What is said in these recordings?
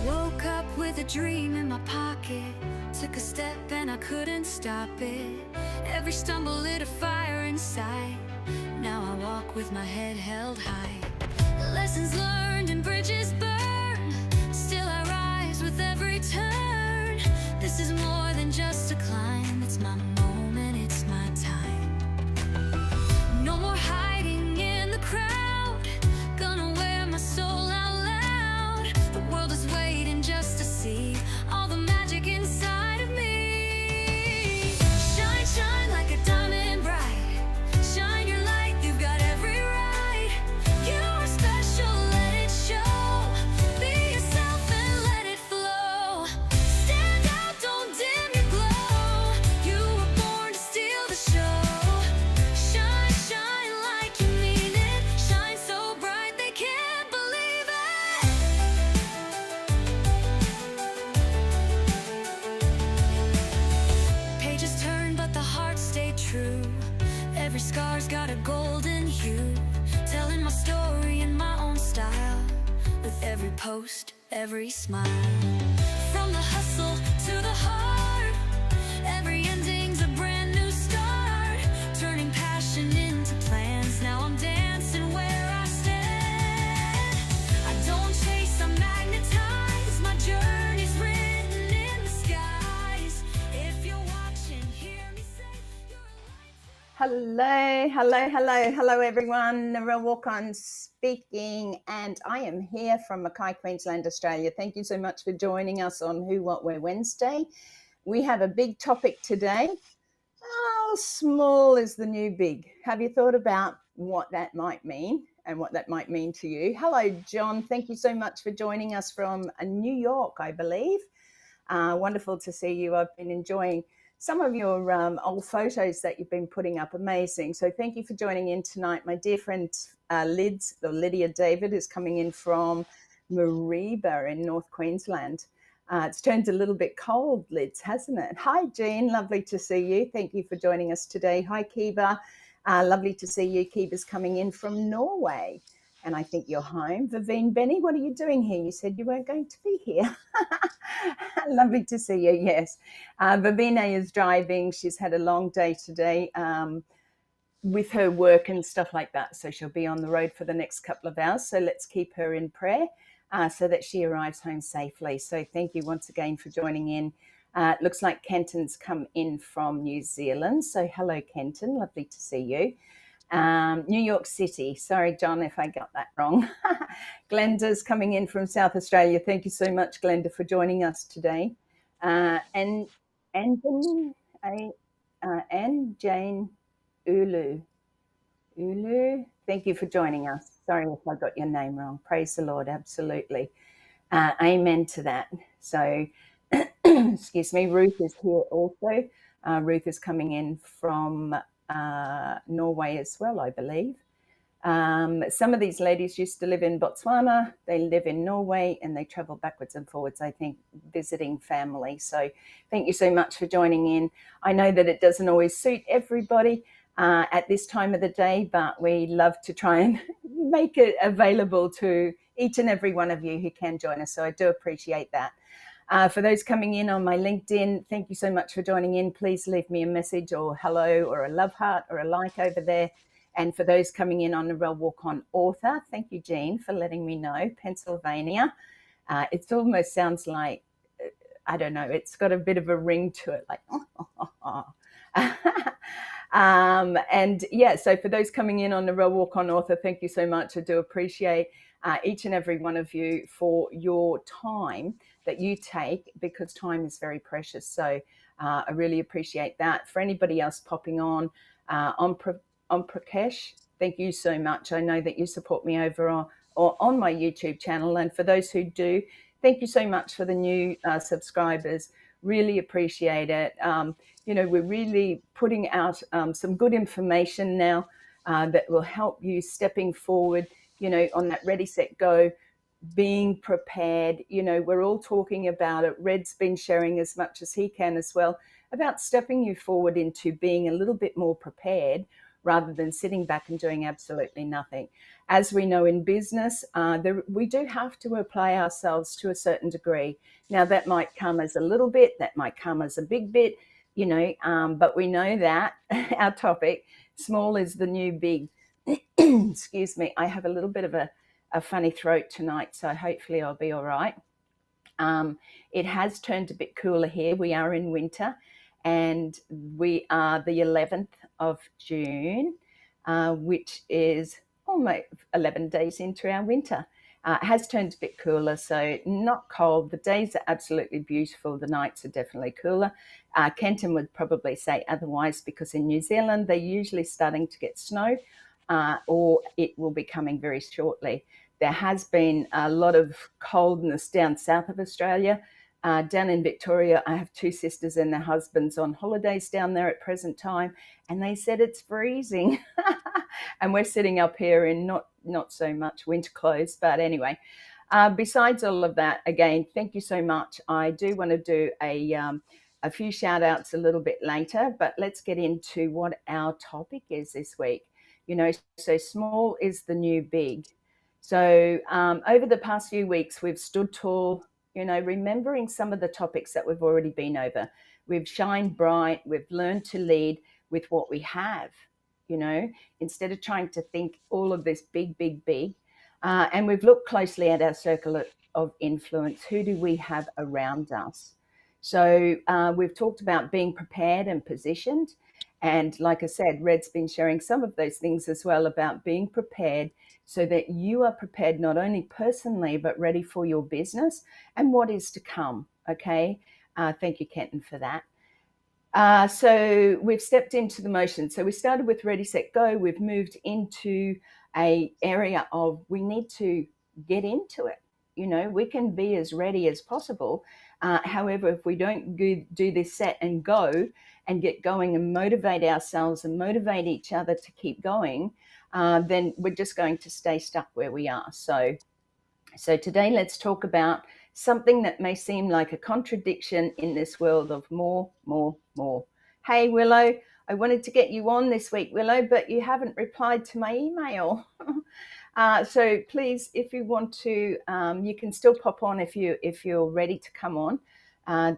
Woke up with a dream in my pocket. Took a step and I couldn't stop it. Every stumble lit a fire inside. Now I walk with my head held high. Lessons learned and bridges burned. Still I rise with every turn. This is more than just a climb. It's my moment, it's my time. No more hiding in the crowd. Gonna wear my soul out loud. The world is waiting just to see all the magic inside of me. Shine, shine like a diamond bright. Shine your light, you've got every right. You are special, let it show. Be yourself and let it flow. Stand out, don't dim your glow. You were born to steal the show. Shine, shine like you mean it. Shine so bright they can't believe it. Pages turn, but the heart stayed true. Every scar's got a golden hue. Telling my story in my own style. With every post, every smile. From the hustle to the heart. Every ending's a brand new start. Turning passion into plans. Now I'm dancing where I stand. I don't chase, I'm magnetized. My journey's written in the skies. If you're watching, hear me say you're Hello everyone. Narelle Warcon speaking, and I am here from Mackay, Queensland, Australia. Thank you so much for joining us on Who, What, Where Wednesday. We have a big topic today. How small is the new big? Have you thought about what that might mean and what that might mean to you? Hello, John. Thank you so much for joining us from New York, I believe. Wonderful to see you. I've been enjoying some of your old photos that you've been putting up. Amazing. So thank you for joining in tonight. My dear friend Lydia David is coming in from Mariba in North Queensland. It's turned a little bit cold, Lids, hasn't it? Hi, Jean. Lovely to see you. Thank you for joining us today. Hi, Kiba. Lovely to see you. Kiba's coming in from Norway. And I think you're home. Vivine Benny, what are you doing here? You said you weren't going to be here. Lovely to see you, yes. Vivine is driving. She's had a long day today with her work and stuff like that. So she'll be on the road for the next couple of hours. So let's keep her in prayer so that she arrives home safely. So thank you once again for joining in. It looks like Kenton's come in from New Zealand. So hello, Kenton. Lovely to see you. New York City. Sorry, John, if I got that wrong. Glenda's coming in from South Australia. Thank you so much, Glenda, for joining us today. And Jane Ulu, thank you for joining us. Sorry if I got your name wrong. Praise the Lord, absolutely. Amen to that. So, excuse me, Ruth is here also. Ruth is coming in from Norway as well, I believe. Some of these ladies used to live in Botswana, they live in Norway, and they travel backwards and forwards, I think, visiting family. So thank you so much for joining in. I know that it doesn't always suit everybody at this time of the day, but we love to try and make it available to each and every one of you who can join us. So I do appreciate that. For those coming in on my LinkedIn, thank you so much for joining in. Please leave me a message or hello or a love heart or a like over there. And for those coming in on Narelle Warcon author, thank you, Jean, for letting me know. Pennsylvania. It almost sounds like, I don't know, it's got a bit of a ring to it, like, and yeah, so for those coming in on Narelle Warcon author, thank you so much. I do appreciate each and every one of you for your time that you take, because time is very precious. So I really appreciate that. For anybody else popping on Prakesh, thank you so much. I know that you support me over on my YouTube channel. And for those who do, thank you so much for the new subscribers. Really appreciate it. You know, we're really putting out some good information now that will help you stepping forward, you know, on that ready, set, go, being prepared. You know, we're all talking about it. Red's been sharing as much as he can as well about stepping you forward into being a little bit more prepared rather than sitting back and doing absolutely nothing. As we know in business, we do have to apply ourselves to a certain degree. Now, that might come as a little bit, that might come as a big bit, but we know that our topic, small is the new big. Excuse me, I have a little bit of a funny throat tonight, so hopefully I'll be all right. It has turned a bit cooler here. We are in winter, and we are the 11th of June, which is almost 11 days into our winter. It has turned a bit cooler, so not cold. The days are absolutely beautiful. The nights are definitely cooler. Kenton would probably say otherwise, because in New Zealand, they're usually starting to get snow, or it will be coming very shortly. There has been a lot of coldness down south of Australia. Down in Victoria, I have two sisters and their husbands on holidays down there at present time, and they said it's freezing. And we're sitting up here in not so much winter clothes. But anyway, besides all of that, again, thank you so much. I do want to do a few shout outs a little bit later, but let's get into what our topic is this week. So small is the new big. So over the past few weeks, we've stood tall, remembering some of the topics that we've already been over. We've shined bright. We've learned to lead with what we have, instead of trying to think all of this big, big, big. And we've looked closely at our circle of influence. Who do we have around us? So we've talked about being prepared and positioned. And like I said, Red's been sharing some of those things as well about being prepared, so that you are prepared not only personally, but ready for your business and what is to come. Okay. Thank you, Kenton, for that. So we've stepped into the motion. So we started with ready, set, go. We've moved into a area of we need to get into it. We can be as ready as possible. However, if we don't do this set and go and get going and motivate ourselves and motivate each other to keep going, then we're just going to stay stuck where we are. So today let's talk about something that may seem like a contradiction in this world of more, more, more. Hey, Willow, I wanted to get you on this week, Willow, but you haven't replied to my email. So please, if you want to, you can still pop on if you're ready to come on.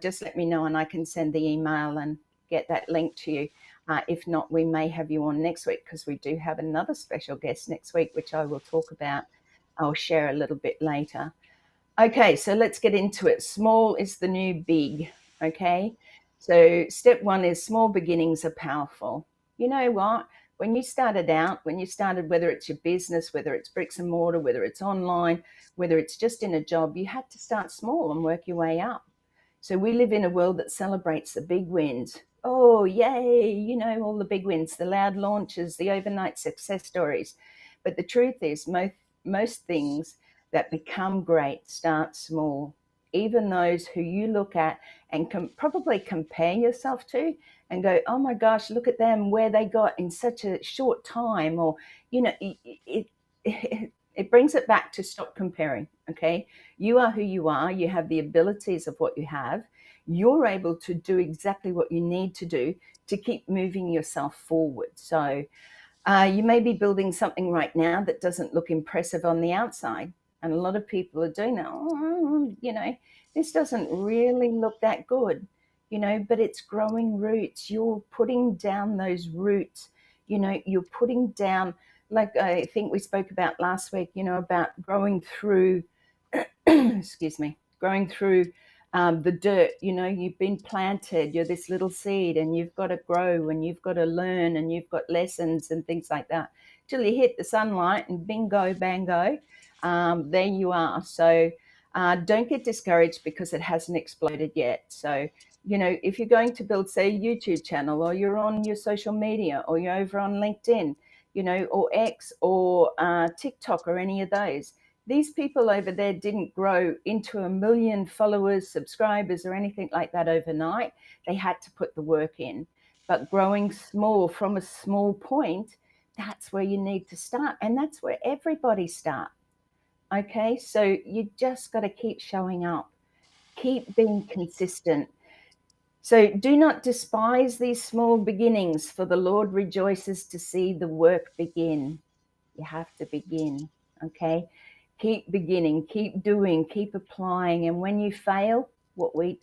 Just let me know and I can send the email and get that link to you. If not, we may have you on next week, because we do have another special guest next week, which I will talk about. I'll share a little bit later. Okay, so let's get into it. Small is the new big. Okay, so step one is small beginnings are powerful. You know what? When you started, whether it's your business, whether it's bricks and mortar, whether it's online, whether it's just in a job, you had to start small and work your way up. So we live in a world that celebrates the big wins. Oh, yay, all the big wins, the loud launches, the overnight success stories. But the truth is, most things that become great start small. Even those who you look at and can probably compare yourself to and go, oh my gosh, look at them, where they got in such a short time. Or, it brings it back to stop comparing. Okay, you are who you are. You have the abilities of what you have. You're able to do exactly what you need to do to keep moving yourself forward. So you may be building something right now that doesn't look impressive on the outside. And a lot of people are doing that. Oh, this doesn't really look that good, but it's growing roots. You're putting down those roots. You're putting down, like I think we spoke about last week, about growing through, excuse me, growing through the dirt. You've been planted, you're this little seed, and you've got to grow and you've got to learn and you've got lessons and things like that till you hit the sunlight and bingo, bango, there you are. So don't get discouraged because it hasn't exploded yet. So, if you're going to build, say, a YouTube channel, or you're on your social media, or you're over on LinkedIn, or X, or TikTok, or any of those, these people over there didn't grow into 1 million followers, subscribers, or anything like that overnight. They had to put the work in. But growing small from a small point, that's where you need to start. And that's where everybody starts. Okay, so you just got to keep showing up, keep being consistent. So do not despise these small beginnings, for the Lord rejoices to see the work begin. You have to begin, okay? Keep beginning, keep doing, keep applying. And when you fail,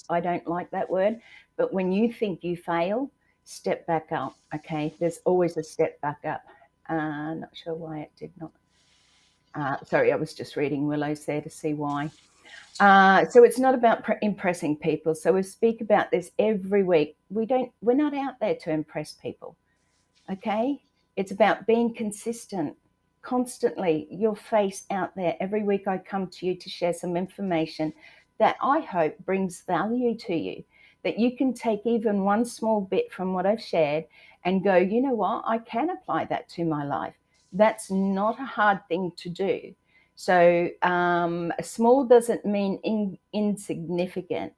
I don't like that word, but when you think you fail, step back up, okay? There's always a step back up. Not sure why it did not. Sorry, I was just reading Willow's there to see why. So it's not about impressing people. So we speak about this every week. We're not out there to impress people. Okay. It's about being consistent, constantly, your face out there. Every week I come to you to share some information that I hope brings value to you, that you can take even one small bit from what I've shared and go, you know what, I can apply that to my life. That's not a hard thing to do. So small doesn't mean insignificant,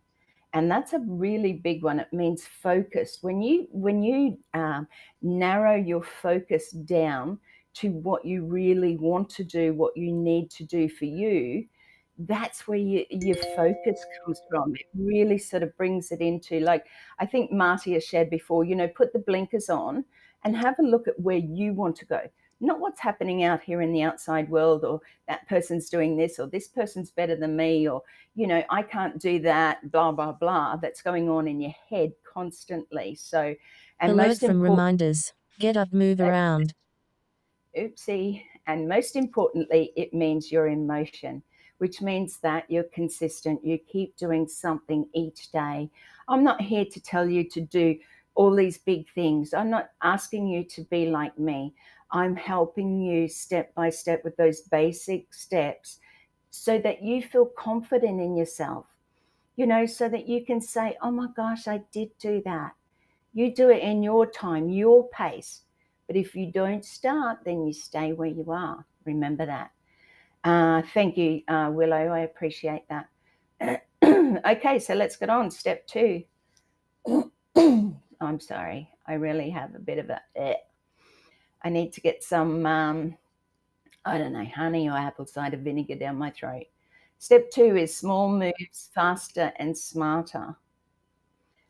and that's a really big one. It means focused. When you narrow your focus down to what you really want to do, what you need to do for you, that's where your focus comes from. It really sort of brings it into, like, I think Marty has shared before, put the blinkers on and have a look at where you want to go, not what's happening out here in the outside world, or that person's doing this, or this person's better than me, or I can't do that, blah blah blah, that's going on in your head constantly. So, and Alert most from important, reminders. Get up, move around. oopsie, and most importantly, it means your emotion, which means that you're consistent. You keep doing something each day. I'm not here to tell you to do all these big things. I'm not asking you to be like me. I'm helping you step by step with those basic steps so that you feel confident in yourself, so that you can say, oh my gosh, I did do that. You do it in your time, your pace. But if you don't start, then you stay where you are. Remember that. Thank you, Willow. I appreciate that. Okay, so let's get on. Step 2. I'm sorry. I really have a bit of I need to get some, I don't know, honey or apple cider vinegar down my throat. Step 2 is small moves, faster and smarter.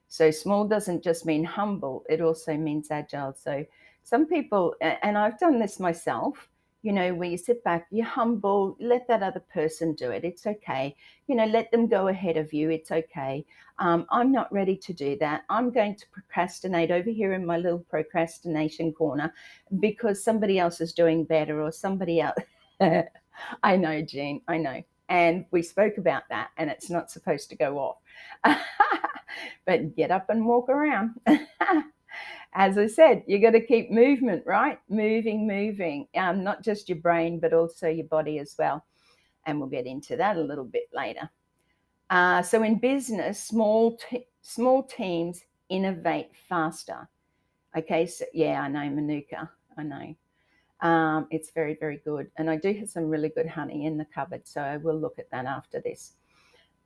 So small doesn't just mean humble, it also means agile. So some people, and I've done this myself, where you sit back, you're humble, let that other person do it. It's okay. Let them go ahead of you. It's okay. I'm not ready to do that. I'm going to procrastinate over here in my little procrastination corner because somebody else is doing better, or somebody else. I know, Jean, I know. And we spoke about that, and it's not supposed to go off. But get up and walk around. As I said, you got to keep movement, right? Moving, not just your brain, but also your body as well. And we'll get into that a little bit later. So in business, small teams innovate faster. Okay, so yeah, I know, Manuka, I know. It's very, very good. And I do have some really good honey in the cupboard, so I will look at that after this.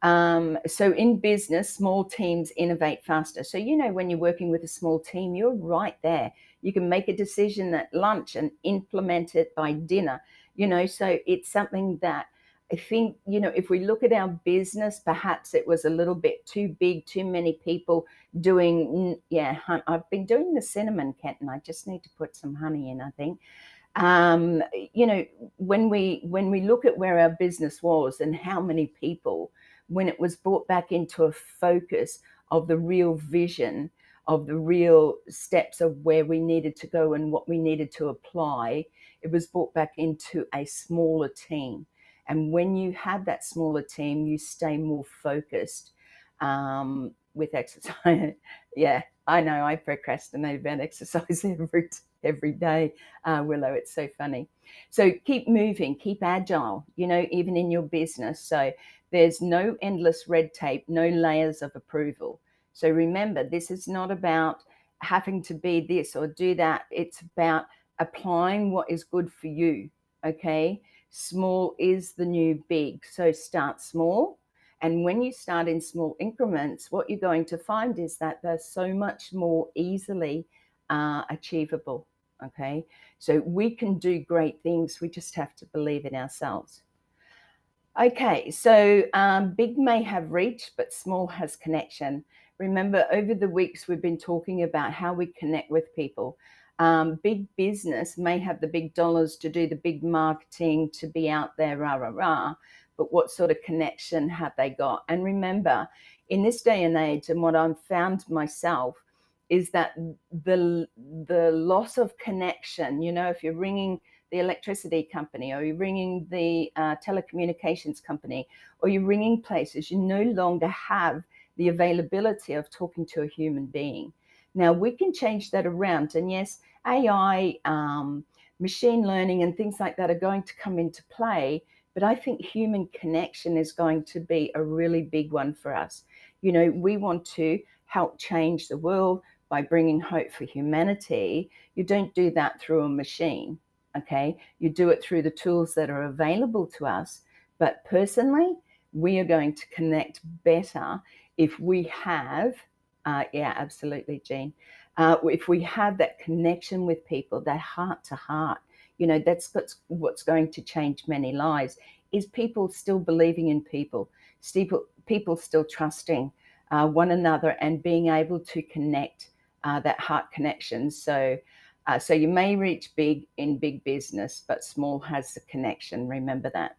So in business, small teams innovate faster. So, when you're working with a small team, you're right there. You can make a decision at lunch and implement it by dinner, so it's something that I think, if we look at our business, perhaps it was a little bit too big, too many people doing, I've been doing the cinnamon, Kenton. I just need to put some honey in, I think. When we look at where our business was and how many people, when it was brought back into a focus of the real vision, of the real steps of where we needed to go and what we needed to apply, it was brought back into a smaller team. And when you have that smaller team, you stay more focused with exercise. Yeah, I know, I procrastinate about exercise every day, Willow. It's so funny. So keep moving, keep agile, even in your business. So there's no endless red tape, no layers of approval. So remember, this is not about having to be this or do that. It's about applying what is good for you, okay? Small is the new big. So start small. And when you start in small increments, what you're going to find is that they're so much more easily achievable, okay? So we can do great things. We just have to believe in ourselves. Okay, so big may have reach, but small has connection. Remember, over the weeks, we've been talking about how we connect with people. Big business may have the big dollars to do the big marketing, to be out there, rah, rah, rah. But what sort of connection have they got? And remember, in this day and age, and what I've found myself is that the loss of connection, you know, if you're ringing the electricity company, or you're ringing the telecommunications company, or you're ringing places, you no longer have the availability of talking to a human being. Now, we can change that around. And yes, AI, machine learning, and things like that are going to come into play. But I think human connection is going to be a really big one for us. You know, we want to help change the world by bringing hope for humanity. You don't do that through a machine. Okay, you do it through the tools that are available to us. But personally, we are going to connect better if we have, yeah, absolutely, Jean. If we have that connection with people, that heart to heart, you know, that's what's going to change many lives. Is people still believing in people, people still trusting one another, and being able to connect, that heart connection. So you may reach big in big business, but small has the connection. Remember that.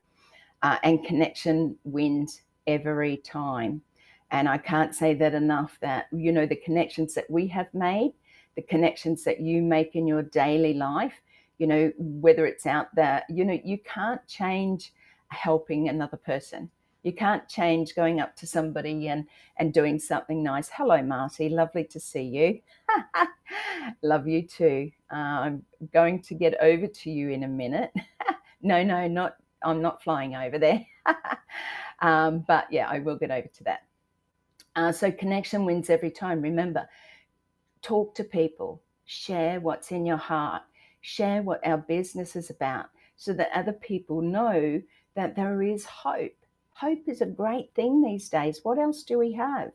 And connection wins every time. And I can't say that enough, that, you know, the connections that we have made, the connections that you make in your daily life, you know, whether it's out there, you know, you can't change helping another person. You can't change going up to somebody and doing something nice. Hello, Marty. Lovely to see you. Love you too. I'm going to get over to you in a minute. No, not. I'm not flying over there. But yeah, I will get over to that. So connection wins every time. Remember, talk to people, share what's in your heart, share what our business is about, so that other people know that there is hope. Hope is a great thing these days. What else do we have?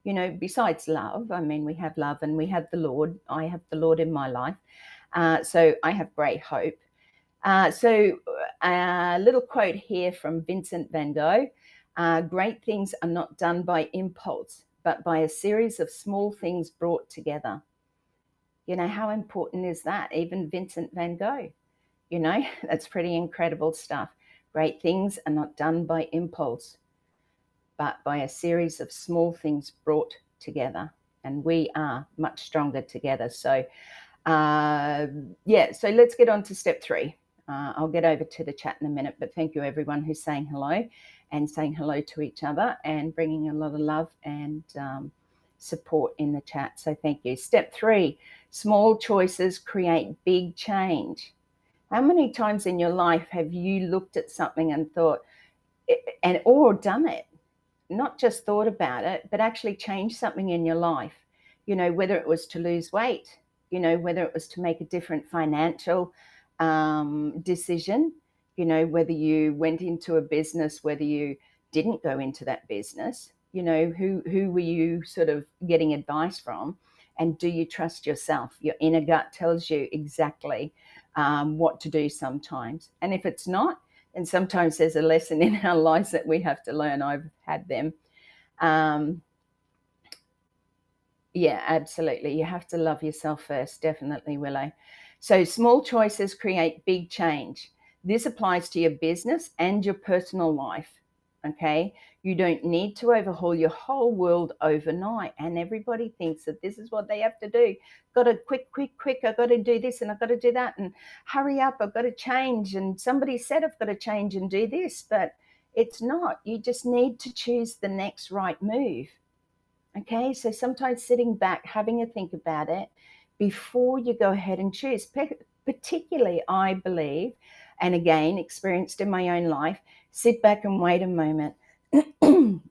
You know, besides love. I mean, we have love, and we have the Lord. I have the Lord in my life. So I have great hope. So a little quote here from Vincent van Gogh. Great things are not done by impulse, but by a series of small things brought together. You know, how important is that? Even Vincent van Gogh, you know, that's pretty incredible stuff. Great things are not done by impulse, but by a series of small things brought together. And we are much stronger together. So, yeah, so let's get on to step 3. I'll get over to the chat in a minute, but thank you everyone who's saying hello and saying hello to each other and bringing a lot of love and support in the chat. So thank you. Step 3, small choices create big change. How many times in your life have you looked at something and thought, or done it, not just thought about it, but actually changed something in your life? You know, whether it was to lose weight, you know, whether it was to make a different financial decision, you know, whether you went into a business, whether you didn't go into that business, you know, who were you sort of getting advice from? And do you trust yourself? Your inner gut tells you exactly what to do sometimes. And if it's not, and sometimes there's a lesson in our lives that we have to learn. I've had them. Yeah, absolutely. You have to love yourself first. Definitely, Willow. So small choices create big change. This applies to your business and your personal life. Okay. You don't need to overhaul your whole world overnight. And everybody thinks that this is what they have to do. Got to quick. I've got to do this and I've got to do that, and hurry up. I've got to change. And somebody said I've got to change and do this, but it's not. You just need to choose the next right move. Okay, so sometimes sitting back, having a think about it before you go ahead and choose. Particularly, I believe, and again, experienced in my own life, sit back and wait a moment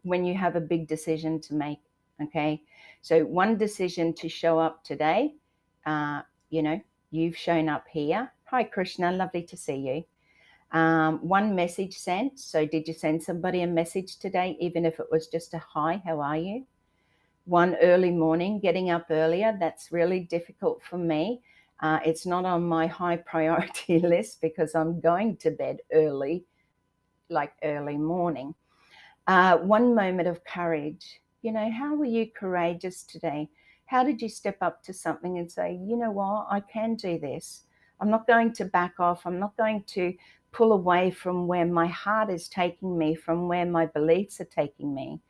when you have a big decision to make. Okay, so one decision to show up today, you know, you've shown up here. Hi, Krishna, lovely to see you. One message sent. So did you send somebody a message today, even if it was just a hi, how are you? One early morning, getting up earlier, that's really difficult for me. It's not on my high priority list because I'm going to bed early, like early morning. One moment of courage. How were you courageous today? How did you step up to something and say, you know what, I can do this. I'm not going to back off. I'm not going to pull away from where my heart is taking me, from where my beliefs are taking me.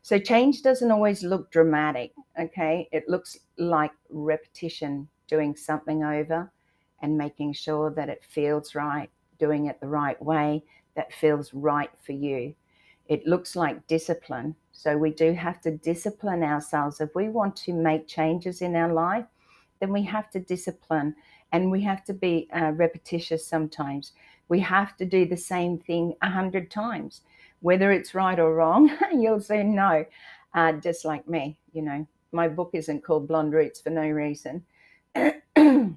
So change doesn't always look dramatic, okay? It looks like repetition, doing something over and making sure that it feels right, doing it the right way, that feels right for you. It looks like discipline. So we do have to discipline ourselves. If we want to make changes in our life, then we have to discipline, and we have to be repetitious sometimes. We have to do the same thing 100 times. Whether it's right or wrong, you'll soon know. Just like me, my book isn't called Blonde Roots for no reason. It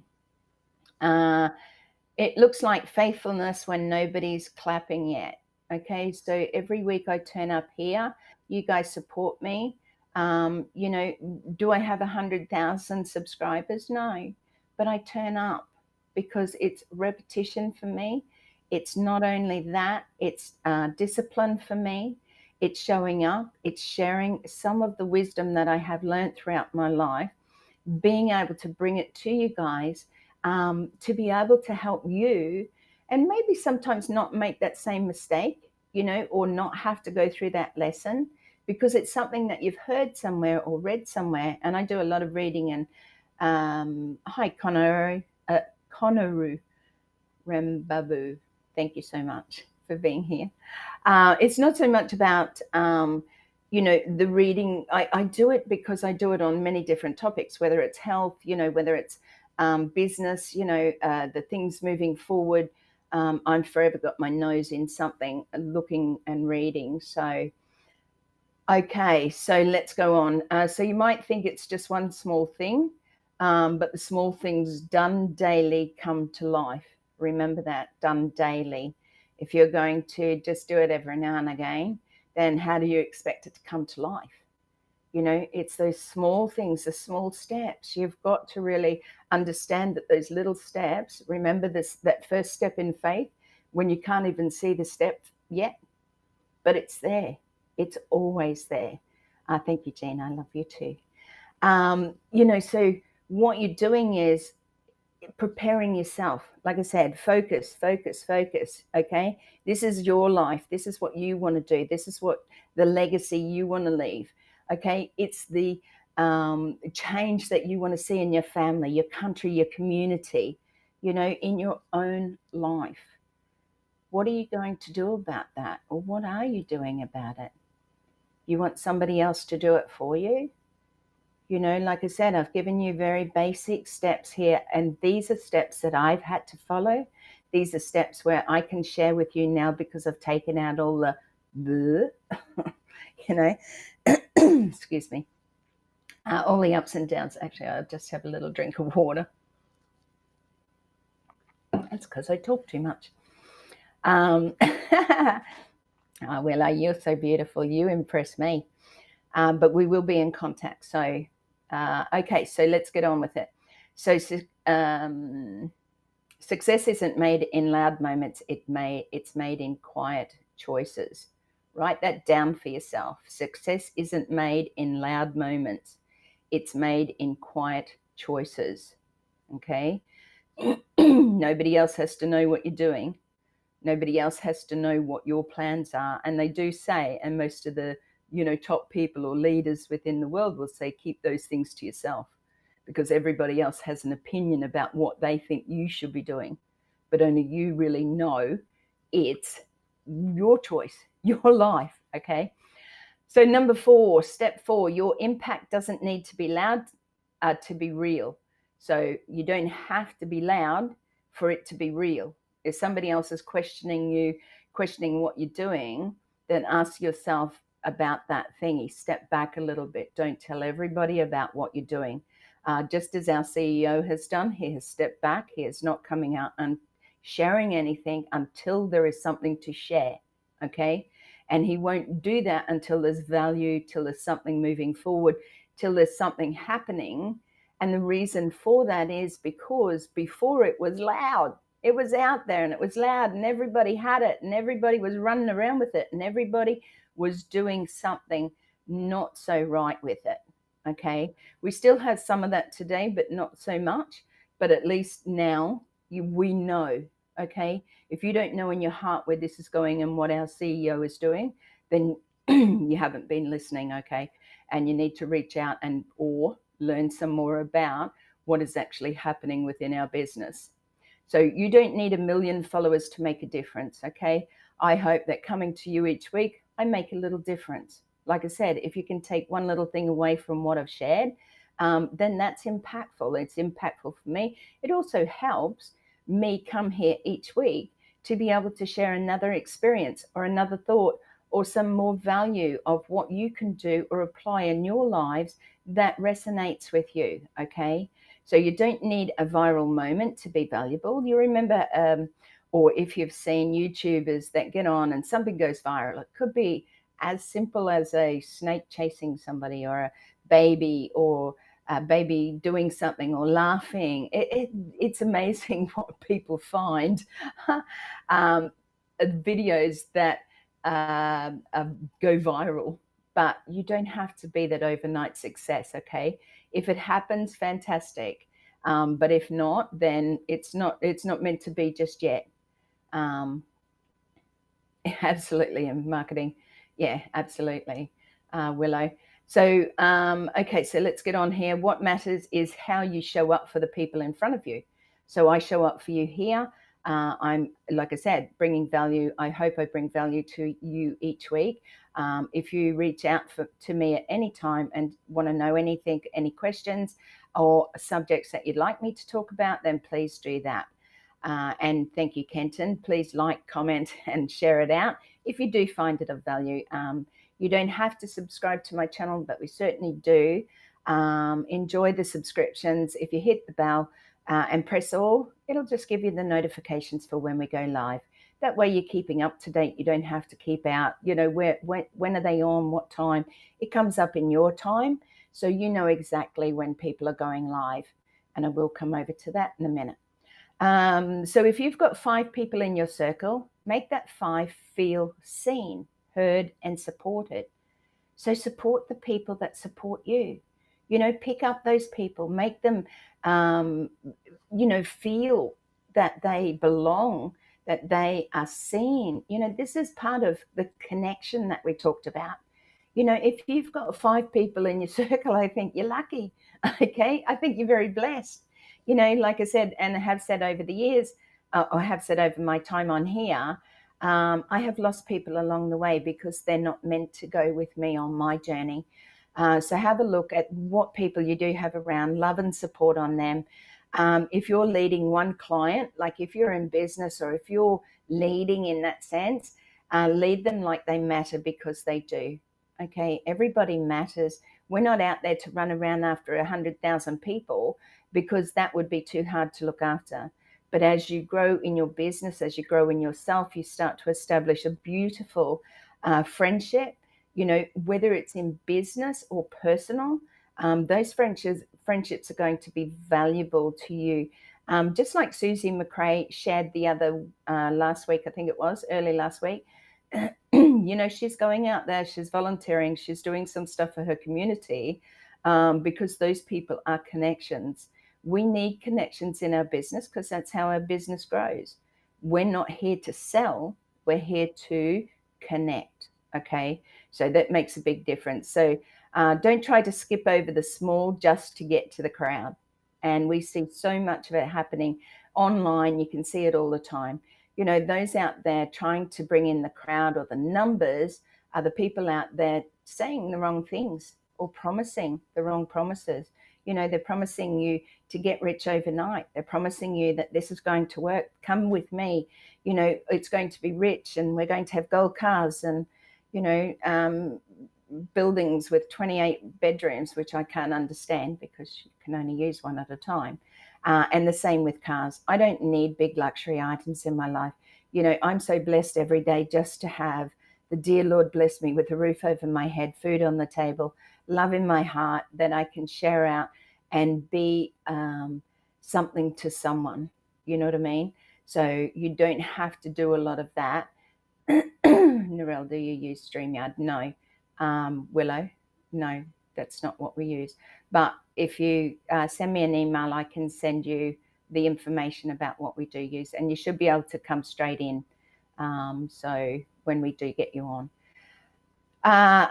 looks like faithfulness when nobody's clapping yet. Okay, so every week I turn up here, you guys support me. Do I have 100,000 subscribers? No, but I turn up because it's repetition for me. It's not only that, it's discipline for me. It's showing up, it's sharing some of the wisdom that I have learned throughout my life, being able to bring it to you guys, to be able to help you, and maybe sometimes not make that same mistake, or not have to go through that lesson, because it's something that you've heard somewhere or read somewhere. And I do a lot of reading. And hi, Konoru Rembabu. Thank you so much for being here. It's not so much about, the reading. I do it because I do it on many different topics, whether it's health, whether it's business, the things moving forward. I've forever got my nose in something, looking and reading. So, okay, so let's go on. So you might think it's just one small thing, but the small things done daily come to life. Remember that, done daily. If you're going to just do it every now and again, then how do you expect it to come to life? It's those small things, the small steps. You've got to really understand that those little steps, remember that first step in faith, when you can't even see the step yet, but it's there. It's always there. Thank you, Jean. I love you too. So what you're doing is preparing yourself. Like I said, focus, okay? This is your life. This is what you want to do. This is what the legacy you want to leave, okay? It's the change that you want to see in your family, your country, your community, in your own life. What are you going to do about that? Or what are you doing about it? You want somebody else to do it for you? Like I said, I've given you very basic steps here, and these are steps that I've had to follow. These are steps where I can share with you now because I've taken out all the, excuse me, all the ups and downs. Actually, I'll just have a little drink of water. That's because I talk too much. Well, you're so beautiful. You impress me. But we will be in contact. So, okay, so let's get on with it. So success isn't made in loud moments. It's made in quiet choices. Write that down for yourself. Success isn't made in loud moments. It's made in quiet choices. Okay? Nobody else has to know what you're doing. Nobody else has to know what your plans are. And they do say, and most of the top people or leaders within the world will say, keep those things to yourself, because everybody else has an opinion about what they think you should be doing, but only you really know it's your choice, your life. Okay. So step 4, your impact doesn't need to be loud to be real. So you don't have to be loud for it to be real. If somebody else is questioning what you're doing, then ask yourself about that thingy. Step back a little bit. Don't tell everybody about what you're doing. Just as our CEO has done, he has stepped back. He is not coming out and sharing anything until there is something to share, okay? And he won't do that until there's value, till there's something moving forward, till there's something happening. And the reason for that is because before it was loud. It was out there and it was loud and everybody had it and everybody was running around with it and everybody was doing something not so right with it. Okay. We still have some of that today, but not so much. But at least now we know. Okay. If you don't know in your heart where this is going and what our CEO is doing, then you haven't been listening. Okay. And you need to reach out or learn some more about what is actually happening within our business. So you don't need 1 million followers to make a difference, okay? I hope that coming to you each week, I make a little difference. Like I said, if you can take one little thing away from what I've shared, then that's impactful. It's impactful for me. It also helps me come here each week to be able to share another experience or another thought or some more value of what you can do or apply in your lives that resonates with you, okay? So you don't need a viral moment to be valuable. You remember, or if you've seen YouTubers that get on and something goes viral, it could be as simple as a snake chasing somebody or a baby doing something or laughing. It's amazing what people find. Videos that go viral, but you don't have to be that overnight success, okay? If it happens, fantastic. But if not, then it's not meant to be just yet. Absolutely, in marketing. Yeah, absolutely, Willow. So, okay, so let's get on here. What matters is how you show up for the people in front of you. So I show up for you here. I'm, like I said, bringing value. I hope I bring value to you each week. If you reach out to me at any time and want to know anything, any questions or subjects that you'd like me to talk about, then please do that. And thank you, Kenton. Please like, comment, and share it out if you do find it of value. You don't have to subscribe to my channel, but we certainly do. Enjoy the subscriptions. If you hit the bell and press all, it'll just give you the notifications for when we go live. That way you're keeping up to date. You don't have to keep out, you know, when are they on, what time. It comes up in your time, so you know exactly when people are going live. And I will come over to that in a minute. So if you've got 5 people in your circle, make that 5 feel seen, heard, and supported. So support the people that support you. You know, pick up those people, make them, you know, feel that they belong, that they are seen. You know, this is part of the connection that we talked about. You know, if you've got 5 people in your circle, I think you're lucky. Okay, I think you're very blessed. You know, like I said, and I have said over the years, or have said over my time on here, I have lost people along the way because they're not meant to go with me on my journey. So have a look at what people you do have around, love and support on them. If you're leading one client, like if you're in business or if you're leading in that sense, lead them like they matter because they do. Okay, everybody matters. We're not out there to run around after 100,000 people because that would be too hard to look after. But as you grow in your business, as you grow in yourself, you start to establish a beautiful friendship, you know, whether it's in business or personal, those friendships are going to be valuable to you. Just like Susie McRae shared the other last week, I think it was early last week, you know, she's going out there, she's volunteering, she's doing some stuff for her community because those people are connections. We need connections in our business because that's how our business grows. We're not here to sell, we're here to connect. Okay, so that makes a big difference. So don't try to skip over the small just to get to the crowd. And we see so much of it happening online. You can see it all the time. You know, those out there trying to bring in the crowd or the numbers are the people out there saying the wrong things or promising the wrong promises. You know, they're promising you to get rich overnight. They're promising you that this is going to work. Come with me. You know, it's going to be rich and we're going to have gold cars and, you know, buildings with 28 bedrooms, which I can't understand because you can only use one at a time. And the same with cars. I don't need big luxury items in my life. You know, I'm so blessed every day just to have the dear Lord bless me with a roof over my head, food on the table, love in my heart that I can share out and be something to someone. You know what I mean? So you don't have to do a lot of that. Narelle, do you use StreamYard? No. Willow? No, that's not what we use. But if you send me an email, I can send you the information about what we do use, and you should be able to come straight in. So when we do get you on.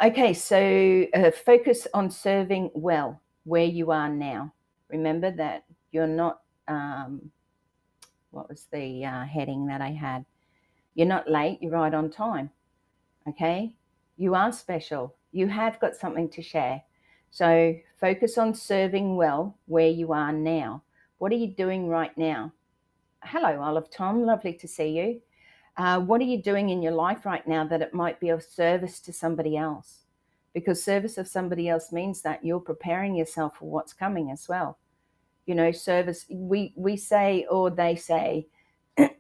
Okay, so focus on serving well where you are now. Remember that you're not, what was the heading that I had? You're not late, you're right on time. Okay, you are special. You have got something to share. So focus on serving well where you are now. What are you doing right now? Hello, Olive Tom, lovely to see you. What are you doing in your life right now that it might be of service to somebody else? Because service of somebody else means that you're preparing yourself for what's coming as well. You know, service, we say, or they say,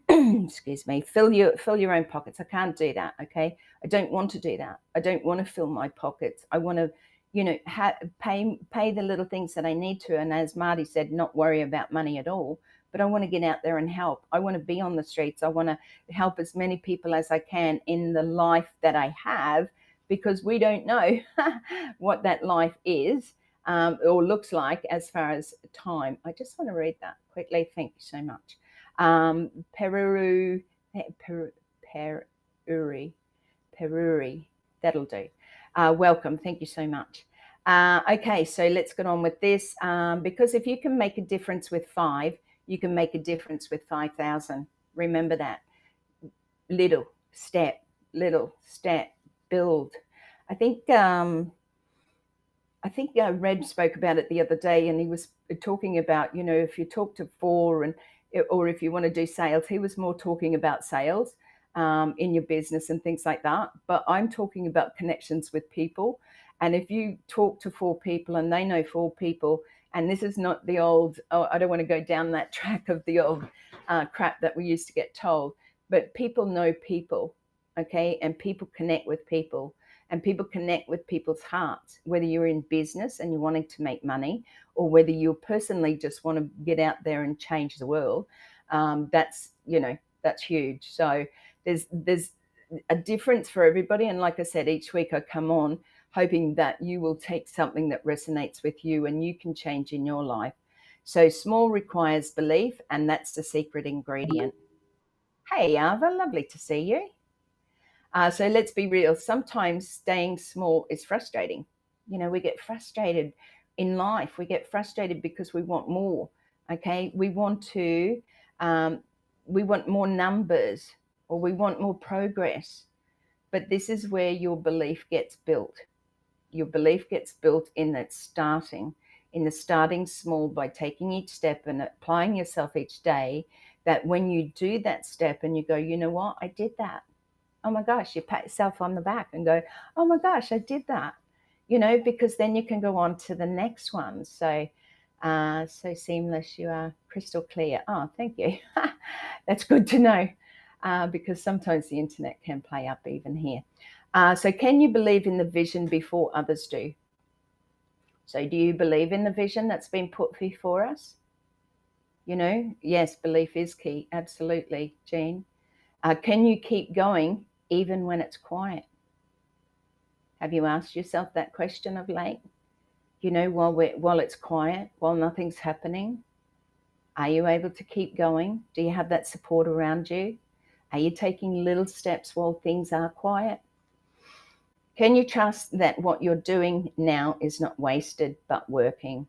excuse me, fill your own pockets. I can't do that. Okay, I don't want to do that. I don't want to fill my pockets. I want to, you know, pay the little things that I need to. And as Marty said, not worry about money at all. But I want to get out there and help. I want to be on the streets. I want to help as many people as I can in the life that I have, because we don't know what that life is or looks like as far as time. I just want to read that quickly. Thank you so much. Peruri, that'll do. Welcome, thank you so much. Okay, so let's get on with this, because if you can make a difference with 5, you can make a difference with 5,000. Remember that. Little step, build. I think Red spoke about it the other day, and he was talking about, you know, if you talk to 4 or if you want to do sales, he was more talking about sales in your business and things like that. But I'm talking about connections with people. And if you talk to 4 people and they know 4 people, and this is not the old, oh, I don't want to go down that track of the old crap that we used to get told, but people know people, okay? And people connect with people. And people connect with people's hearts, whether you're in business and you're wanting to make money, or whether you personally just want to get out there and change the world. That's, you know, that's huge. So there's a difference for everybody. And like I said, each week I come on hoping that you will take something that resonates with you and you can change in your life. So small requires belief, and that's the secret ingredient. Hey, Ava, lovely to see you. So let's be real. Sometimes staying small is frustrating. You know, we get frustrated in life. We get frustrated because we want more. Okay, we want more numbers, or we want more progress. But this is where your belief gets built. Your belief gets built in the starting small by taking each step and applying yourself each day. That when you do that step and you go, you know what, I did that. Oh my gosh, you pat yourself on the back and go, oh my gosh, I did that, you know, because then you can go on to the next one. So, so seamless, you are crystal clear. Oh, thank you. That's good to know, because sometimes the internet can play up even here. So can you believe in the vision before others do? So do you believe in the vision that's been put before us? You know, yes, belief is key. Absolutely, Jean. Can you keep going even when it's quiet? Have you asked yourself that question of late? You know, while it's quiet, while nothing's happening, are you able to keep going? Do you have that support around you? Are you taking little steps while things are quiet? Can you trust that what you're doing now is not wasted but working?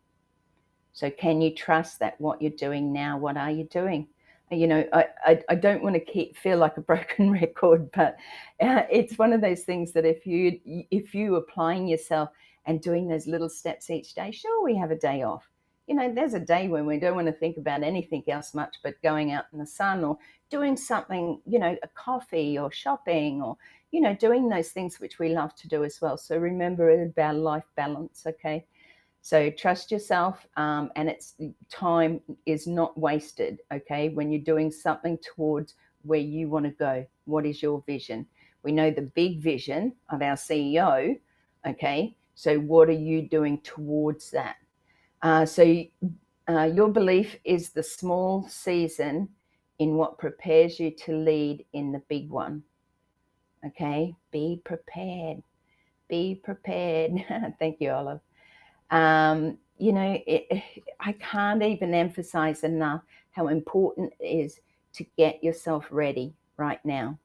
So can you trust that what you're doing now, what are you doing? You know, I don't want to feel like a broken record, but it's one of those things that if you applying yourself and doing those little steps each day, sure, we have a day off. You know, there's a day when we don't want to think about anything else much but going out in the sun or doing something, you know, a coffee or shopping or, you know, doing those things which we love to do as well. So remember about life balance, okay? So trust yourself, and time is not wasted, okay, when you're doing something towards where you want to go. What is your vision? We know the big vision of our CEO, okay, so what are you doing towards that? So your belief is the small season in what prepares you to lead in the big one. Okay, be prepared. Be prepared. Thank you, Olive. You know, I can't even emphasize enough how important it is to get yourself ready right now.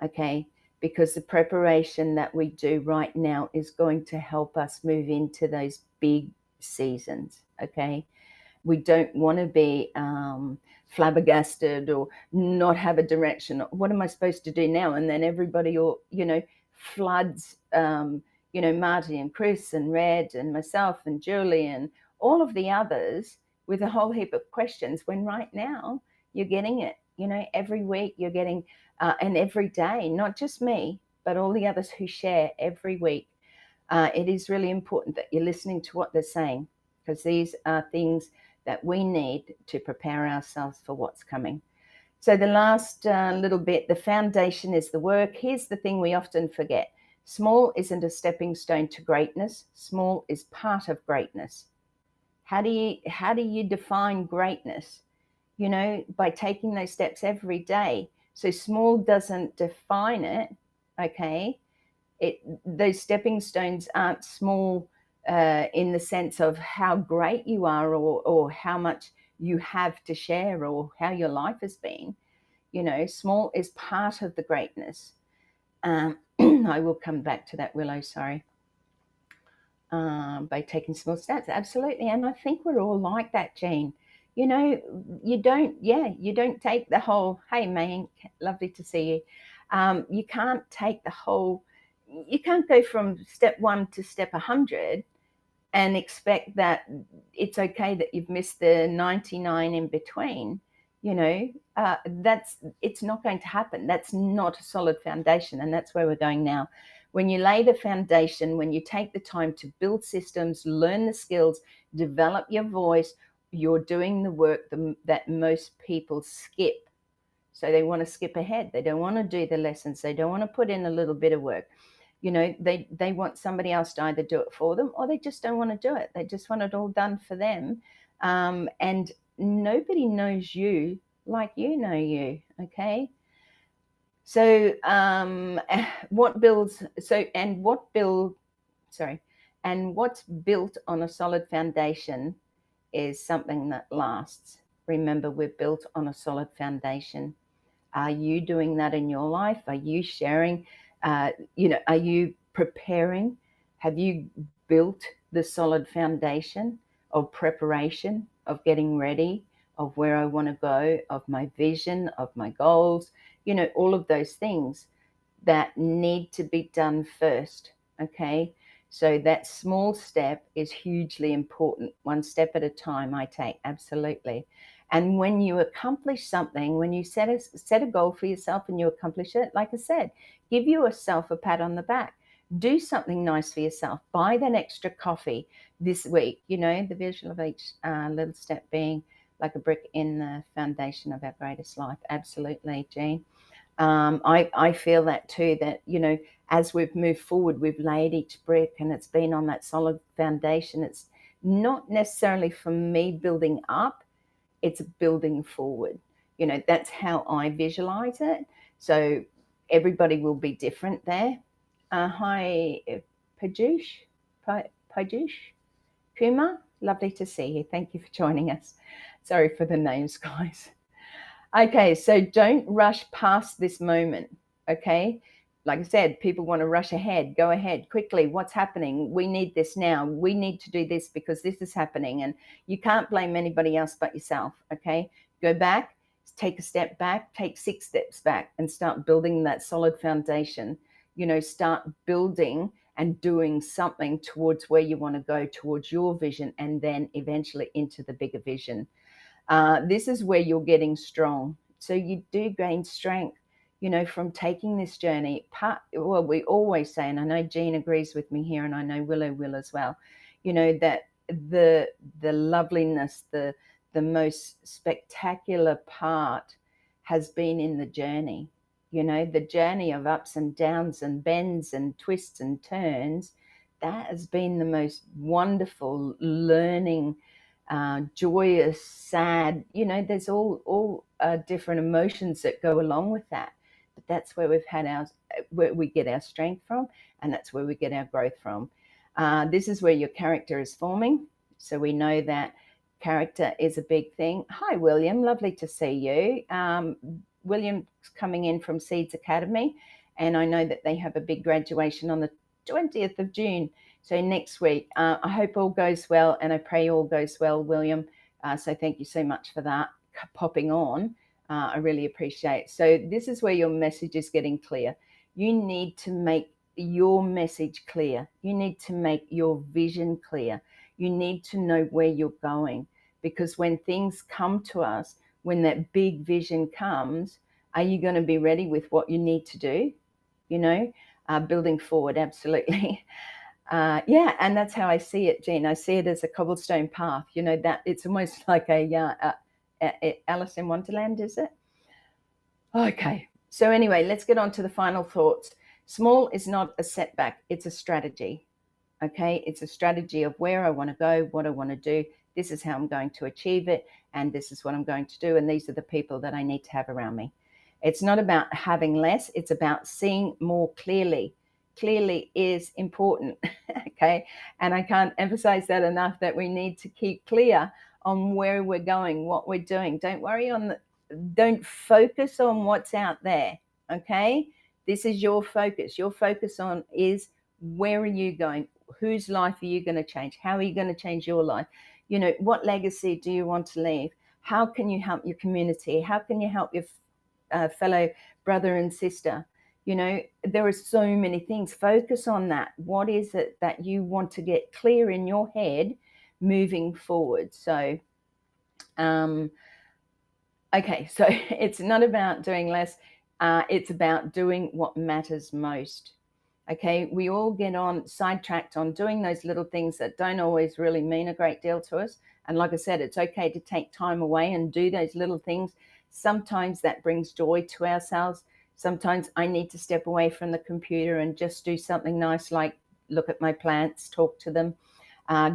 Okay, because the preparation that we do right now is going to help us move into those big seasons. Okay, we don't want to be flabbergasted or not have a direction. What am I supposed to do now? And then everybody, or floods, Marty and Chris and Red and myself and Julie and all of the others with a whole heap of questions, when right now you're getting it. Every week you're getting, and every day, not just me, but all the others who share every week. It is really important that you're listening to what they're saying, because these are things that we need to prepare ourselves for what's coming. So the last little bit, the foundation is the work. Here's the thing we often forget. Small isn't a stepping stone to greatness. Small is part of greatness. How do you define greatness? By taking those steps every day. So small doesn't define it, okay? Those stepping stones aren't small in the sense of how great you are, or how much you have to share, or how your life has been. Small is part of the greatness. I will come back to that, Willow, sorry. By taking small steps, absolutely. And I think we're all like that, Jean. You don't take the whole, hey, man, lovely to see you. You can't take the whole, you can't go from step 1 to step 100 and expect that it's okay that you've missed the 99 in between. It's not going to happen. That's not a solid foundation. And that's where we're going now. When you lay the foundation, when you take the time to build systems, learn the skills, develop your voice, you're doing the work that most people skip. So they want to skip ahead. They don't want to do the lessons. They don't want to put in a little bit of work. They want somebody else to either do it for them, or they just don't want to do it. They just want it all done for them. And nobody knows you like you know you, okay? So what's built on a solid foundation is something that lasts. Remember, we're built on a solid foundation. Are you doing that in your life? Are you sharing? Are you preparing? Have you built the solid foundation of preparation, of getting ready, of where I want to go, of my vision, of my goals? All of those things that need to be done first. Okay. So that small step is hugely important. One step at a time I take, absolutely. And when you accomplish something, when you set a goal for yourself and you accomplish it, like I said, give yourself a pat on the back. Do something nice for yourself. Buy that extra coffee this week. The visual of each little step being like a brick in the foundation of our greatest life. Absolutely, Jean. I feel that too, that, as we've moved forward, we've laid each brick and it's been on that solid foundation. It's not necessarily from me building up, it's building forward. That's how I visualize it. So everybody will be different there. Hi, Pajush, Puma, lovely to see you. Thank you for joining us. Sorry for the names, guys. Okay, so don't rush past this moment, okay? Like I said, people want to rush ahead. Go ahead quickly. What's happening? We need this now. We need to do this because this is happening. And you can't blame anybody else but yourself, okay? Go back, take a step back, take 6 steps back and start building that solid foundation. Start building and doing something towards where you want to go, towards your vision, and then eventually into the bigger vision. This is where you're getting strong. So you do gain strength, from taking this journey. We always say, and I know Jean agrees with me here, and I know Willow will as well, that the loveliness, the most spectacular part has been in the journey. The journey of ups and downs and bends and twists and turns. That has been the most wonderful learning, joyous, sad, there's all different emotions that go along with that. But that's where where we get our strength from, and that's where we get our growth from. This is where your character is forming. So we know that character is a big thing. Hi, William. Lovely to see you. William's coming in from Seeds Academy, and I know that they have a big graduation on the 20th of June. So next week. I hope all goes well, and I pray all goes well, William. So thank you so much for that, popping on. I really appreciate it. So this is where your message is getting clear. You need to make your message clear. You need to make your vision clear. You need to know where you're going, because when things come to us, when that big vision comes, are you going to be ready with what you need to do? You know, building forward, absolutely. Yeah, and that's how I see it, Jean. I see it as a cobblestone path. You know, that it's almost like a Alice in Wonderland, is it? Okay. So anyway, let's get on to the final thoughts. Small is not a setback. It's a strategy. Okay. It's a strategy of where I want to go, what I want to do. This is how I'm going to achieve it. And this is what I'm going to do. And these are the people that I need to have around me. It's not about having less. It's about seeing more clearly. Clearly is important. Okay. And I can't emphasize that enough, that we need to keep clear on where we're going, what we're doing. Don't focus on what's out there. Okay. This is your focus. Your focus on is, where are you going? Whose life are you going to change? How are you going to change your life? You know, what legacy do you want to leave? How can you help your community? How can you help your fellow brother and sister? You know, there are so many things. Focus on that. What is it that you want to get clear in your head moving forward? So, okay, so it's not about doing less. It's about doing what matters most. Okay, we all get sidetracked on doing those little things that don't always really mean a great deal to us. And like I said, it's okay to take time away and do those little things. Sometimes that brings joy to ourselves. Sometimes I need to step away from the computer and just do something nice, like look at my plants, talk to them,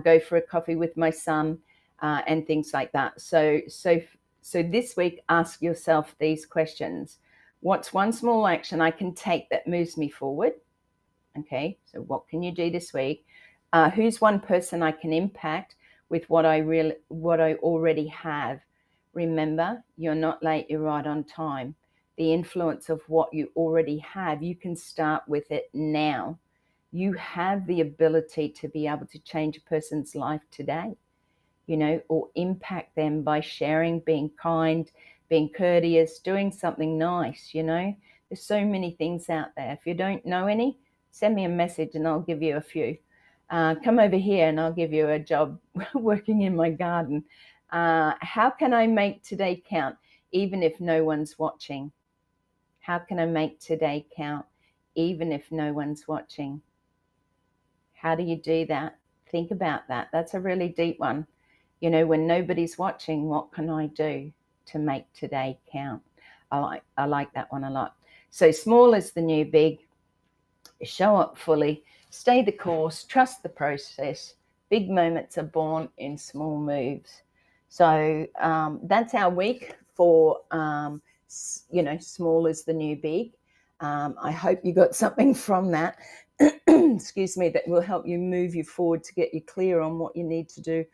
go for a coffee with my son, and things like that. So this week, ask yourself these questions. What's one small action I can take that moves me forward? Okay, so what can you do this week? Who's one person I can impact with what I already have? Remember, you're not late, you're right on time. The influence of what you already have, you can start with it now. You have the ability to be able to change a person's life today, you know, or impact them by sharing, being kind, being courteous, doing something nice. You know, there's so many things out there. If you don't know any, send me a message and I'll give you a few. Come over here and I'll give you a job working in my garden. How can I make today count, even if no one's watching? How can I make today count, even if no one's watching? How do you do that? Think about that. That's a really deep one. You know, when nobody's watching, what can I do to make today count? I like that one a lot. So small is the new big. Show up fully, stay the course, trust the process. Big moments are born in small moves. So that's our week for, you know, small is the new big. I hope you got something from that, excuse me, that will help you move you forward, to get you clear on what you need to do,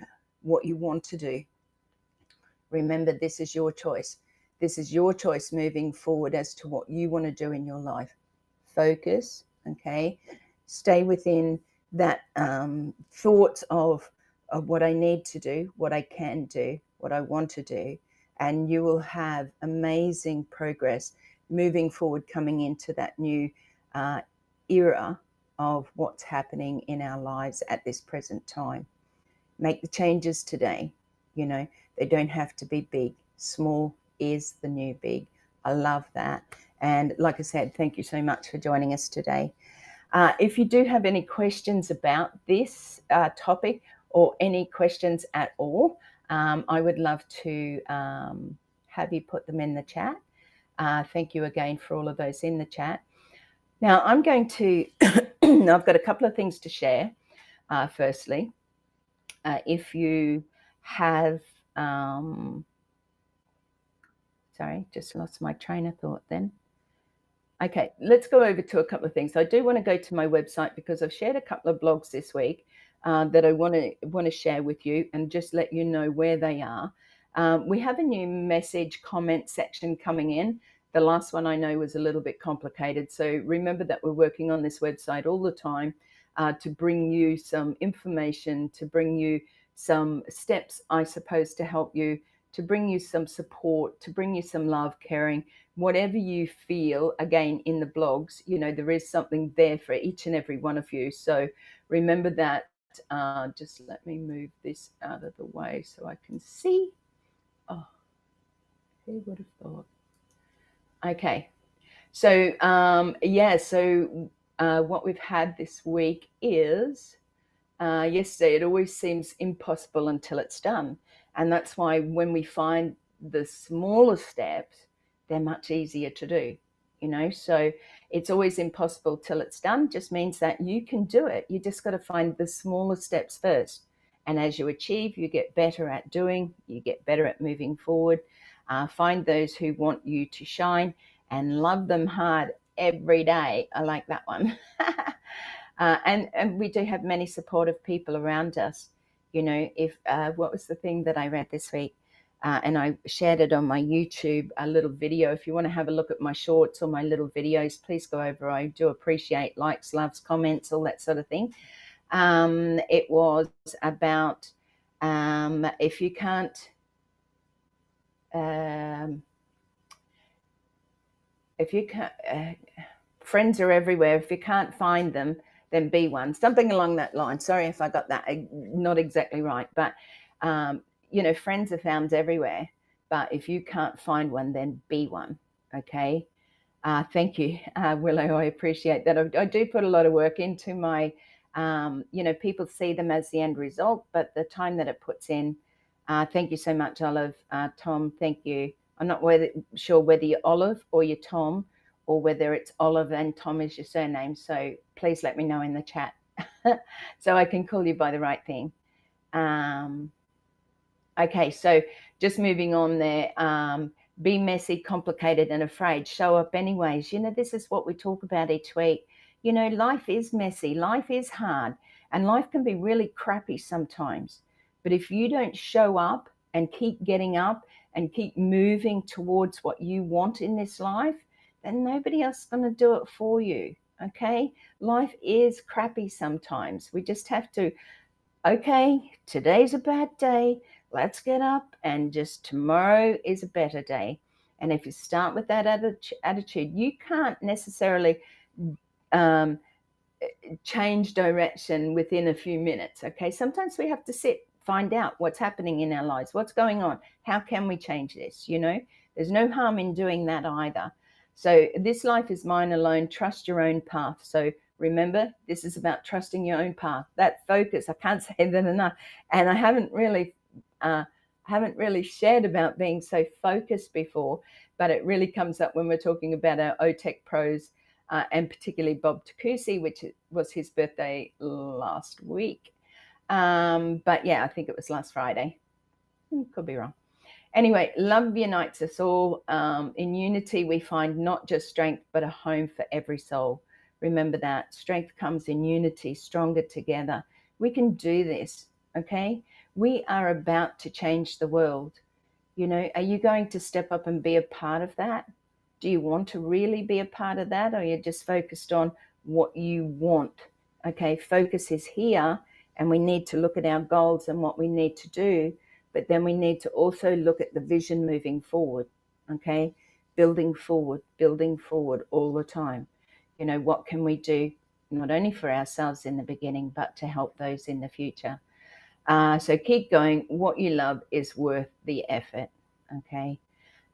what you want to do. Remember, this is your choice. This is your choice moving forward as to what you want to do in your life. Focus, okay? Stay within that thought of what I need to do, what I can do, what I want to do, and you will have amazing progress moving forward, coming into that new era of what's happening in our lives at this present time. Make the changes today. You know, they don't have to be big. Small is the new big. I love that. And like I said, thank you so much for joining us today. If you do have any questions about this topic, or any questions at all, I would love to have you put them in the chat. Thank you again for all of those in the chat. Now I'm going to, I've got a couple of things to share. Firstly, if you have, so Sorry, just lost my train of thought then. Okay, let's go over to a couple of things. I do want to go to my website because I've shared a couple of blogs this week that I want to share with you and just let you know where they are. We have a new message comment section coming in. The last one I know was a little bit complicated. So remember that we're working on this website all the time to bring you some information, to bring you some steps, I suppose, to help you, to bring you some support, to bring you some love, caring, whatever you feel. Again, in the blogs, you know, there is something there for each and every one of you. So remember that. Just let me move this out of the way so I can see. Oh, who would have thought? Okay. So, what we've had this week is yesterday, it always seems impossible until it's done. And that's why when we find the smaller steps, they're much easier to do, you know. So it's always impossible till it's done, just means that you can do it. You just got to find the smaller steps first. And as you achieve, you get better at doing, you get better at moving forward. Find those who want you to shine and love them hard every day. I like that one. And we do have many supportive people around us. You know, if what was the thing that I read this week? And I shared it on my YouTube, a little video. If you want to have a look at my shorts or my little videos, please go over. I do appreciate likes, loves, comments, all that sort of thing. It was about if you can't, friends are everywhere. If you can't find them, then be one. Something along that line. Sorry if I got that not exactly right, but you know, friends are found everywhere. But if you can't find one, then be one. Okay. Thank you, Willow. I appreciate that. I do put a lot of work into my, you know, people see them as the end result, but the time that it puts in. Thank you so much, Olive. Tom, thank you. I'm not sure whether you're Olive or you're Tom, or whether it's Olive and Tom is your surname. So please let me know in the chat so I can call you by the right thing. Okay, so just moving on there. Be messy, complicated, and afraid. Show up anyways. You know, this is what we talk about each week. You know, life is messy. Life is hard. And life can be really crappy sometimes. But if you don't show up and keep getting up and keep moving towards what you want in this life, then nobody else is going to do it for you. Okay? Life is crappy sometimes. We just have to, okay, today's a bad day. Let's get up, and just tomorrow is a better day. And if you start with that attitude, you can't necessarily change direction within a few minutes. Okay, sometimes we have to sit, find out what's happening in our lives, what's going on, how can we change this? You know, there's no harm in doing that either. So this life is mine alone. Trust your own path. So remember, this is about trusting your own path. That focus, I can't say that enough. And I haven't really shared about being so focused before, but it really comes up when we're talking about our OTEC pros, and particularly Bob Takusi, which was his birthday last week. But yeah, I think it was last Friday. Could be wrong. Anyway, love unites us all. In unity, we find not just strength, but a home for every soul. Remember that. Strength comes in unity, stronger together. We can do this, okay? We are about to change the world. You know, are you going to step up and be a part of that? Do you want to really be a part of that, or are you just focused on what you want? Okay, focus is here, and we need to look at our goals and what we need to do, but then we need to also look at the vision moving forward, okay? Building forward all the time. You know, what can we do not only for ourselves in the beginning, but to help those in the future? So keep going. What you love is worth the effort, okay?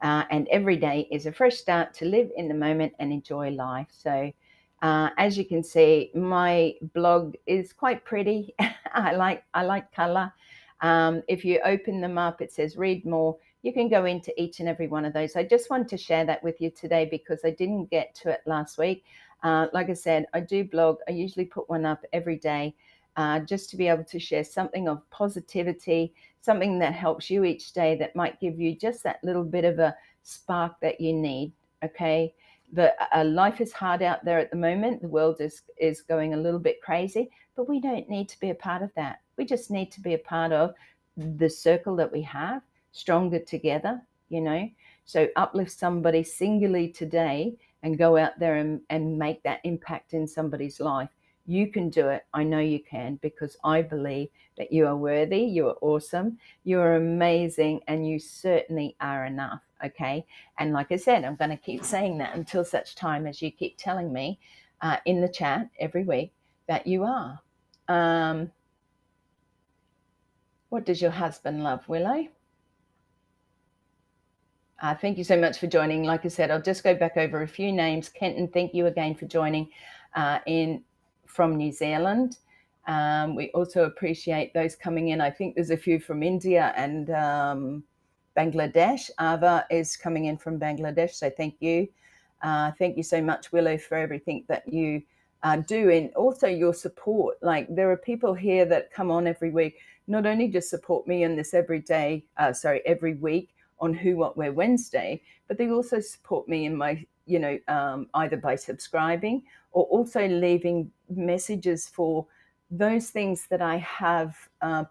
And every day is a fresh start to live in the moment and enjoy life. So as you can see, my blog is quite pretty. I like color. If you open them up, it says read more. You can go into each and every one of those. I just wanted to share that with you today because I didn't get to it last week. Like I said, I do blog. I usually put one up every day. just to be able to share something of positivity, something that helps you each day, that might give you just that little bit of a spark that you need. Okay. Life is hard out there at the moment. The world is going a little bit crazy, but we don't need to be a part of that. We just need to be a part of the circle that we have, stronger together, you know. So uplift somebody singularly today and go out there and make that impact in somebody's life. You can do it. I know you can, because I believe that you are worthy, you are awesome, you are amazing, and you certainly are enough. Okay. And like I said, I'm going to keep saying that until such time as you keep telling me in the chat every week that you are. What does your husband love, Willow? Thank you so much for joining. Like I said, I'll just go back over a few names. Kenton, thank you again for joining from New Zealand. We also appreciate those coming in. I think there's a few from India and Bangladesh. Ava is coming in from Bangladesh, so thank you. Thank you so much, Willow, for everything that you do, and also your support. Like, there are people here that come on every week, not only just support me in this every week on Who What Where Wednesday, but they also support me in my, either by subscribing or also leaving messages for those things that I have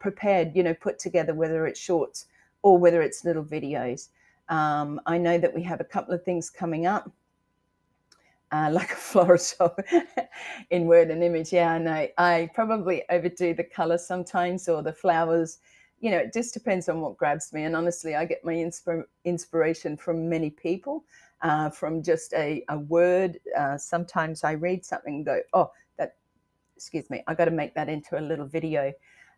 prepared, put together, whether it's shorts or whether it's little videos. I know that we have a couple of things coming up, like a florist shop in word and image. Yeah, I know. I probably overdo the color sometimes, or the flowers. It just depends on what grabs me. And honestly, I get my inspiration from many people, from just a word. Sometimes I read something and go, oh, excuse me, I got to make that into a little video.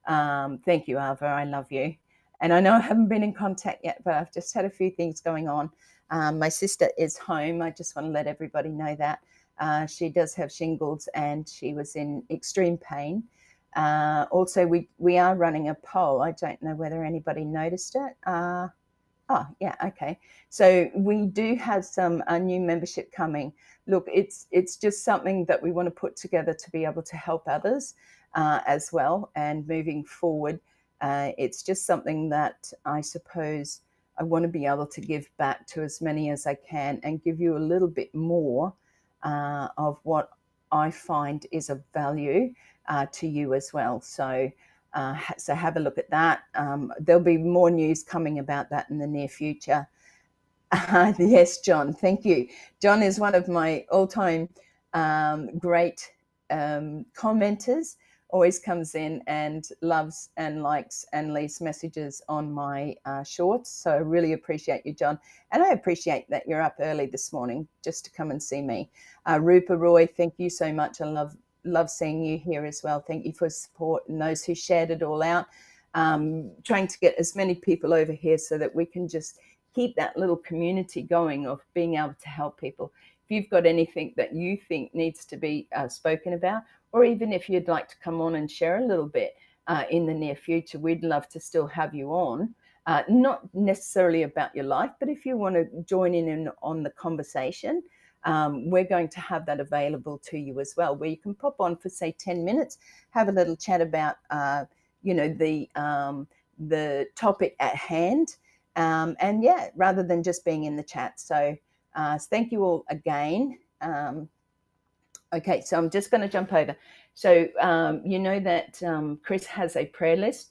Thank you, Ava. I love you. And I know I haven't been in contact yet, but I've just had a few things going on. My sister is home. I just want to let everybody know that. She does have shingles and she was in extreme pain. Also, we are running a poll. I don't know whether anybody noticed it. Oh, yeah, okay. So we do have some new membership coming. Look, it's just something that we want to put together to be able to help others as well. And moving forward, it's just something that I suppose I want to be able to give back to as many as I can, and give you a little bit more of what I find is of value to you as well. So have a look at that. There'll be more news coming about that in the near future. Yes, John, thank you. John is one of my all-time great commenters. Always comes in and loves and likes and leaves messages on my shorts. So I really appreciate you, John. And I appreciate that you're up early this morning just to come and see me. Rupa Roy, thank you so much. I love seeing you here as well. Thank you for support, and those who shared it all out. Trying to get as many people over here so that we can just keep that little community going of being able to help people. If you've got anything that you think needs to be spoken about, or even if you'd like to come on and share a little bit in the near future, we'd love to still have you on. Not necessarily about your life, but if you want to join in on the conversation, we're going to have that available to you as well, where you can pop on for, say, 10 minutes, have a little chat about, the topic at hand. And yeah, rather than just being in the chat. So thank you all again. Okay, so I'm just going to jump over. So you know that Chris has a prayer list.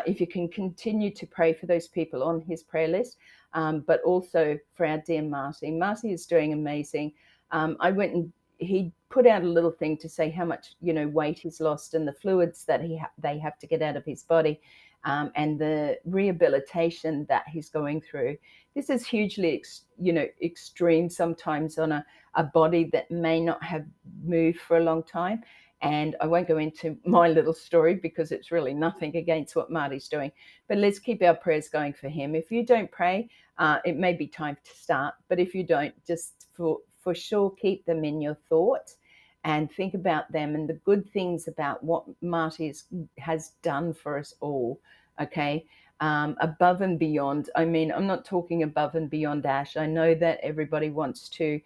If you can continue to pray for those people on his prayer list, but also for our dear Marty. Marty is doing amazing. I went and he put out a little thing to say how much weight he's lost and the fluids that they have to get out of his body, and the rehabilitation that he's going through. This is hugely extreme sometimes on a body that may not have moved for a long time. And I won't go into my little story because it's really nothing against what Marty's doing. But let's keep our prayers going for him. If you don't pray, it may be time to start. But if you don't, just for sure, keep them in your thoughts and think about them and the good things about what Marty has done for us all. Okay. Above and beyond. I mean, I'm not talking above and beyond Ash. I know that everybody wants to,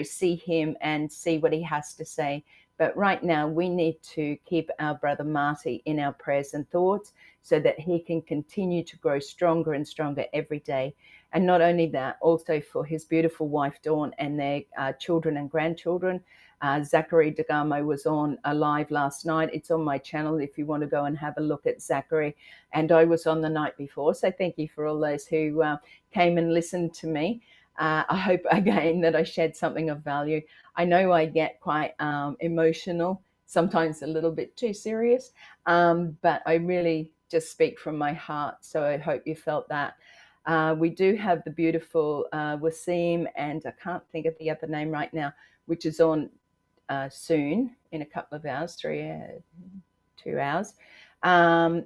see him and see what he has to say. But right now, we need to keep our brother Marty in our prayers and thoughts so that he can continue to grow stronger and stronger every day. And not only that, also for his beautiful wife, Dawn, and their children and grandchildren. Zachary Degamo was on live last night. It's on my channel if you want to go and have a look at Zachary. And I was on the night before. So thank you for all those who came and listened to me. I hope, again, that I shared something of value. I know I get quite emotional, sometimes a little bit too serious, but I really just speak from my heart. So I hope you felt that. We do have the beautiful Wasim, and I can't think of the other name right now, which is on soon in a couple of hours, 2 hours.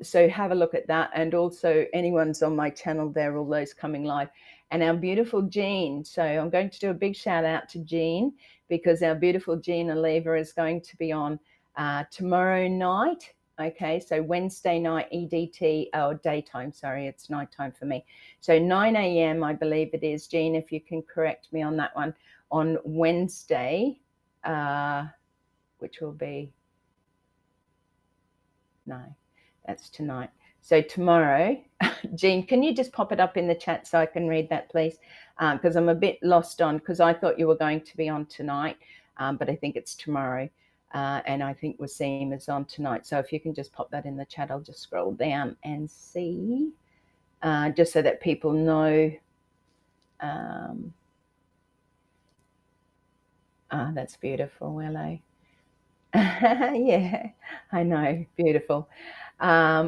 So have a look at that. And also anyone's on my channel there, all those coming live. And our beautiful Jean. So I'm going to do a big shout out to Jean, because our beautiful Jean Oliva is going to be on tomorrow night. Okay, so Wednesday night EDT, or daytime, sorry, it's nighttime for me. So 9 a.m. I believe it is. Jean, if you can correct me on that one, on Wednesday, which will be, no, that's tonight. So tomorrow, Jean, can you just pop it up in the chat so I can read that, please? Because I'm a bit lost on, because I thought you were going to be on tonight, but I think it's tomorrow. And I think Wasim is on tonight. So if you can just pop that in the chat, I'll just scroll down and see, just so that people know. That's beautiful, Willow. Yeah, I know, beautiful.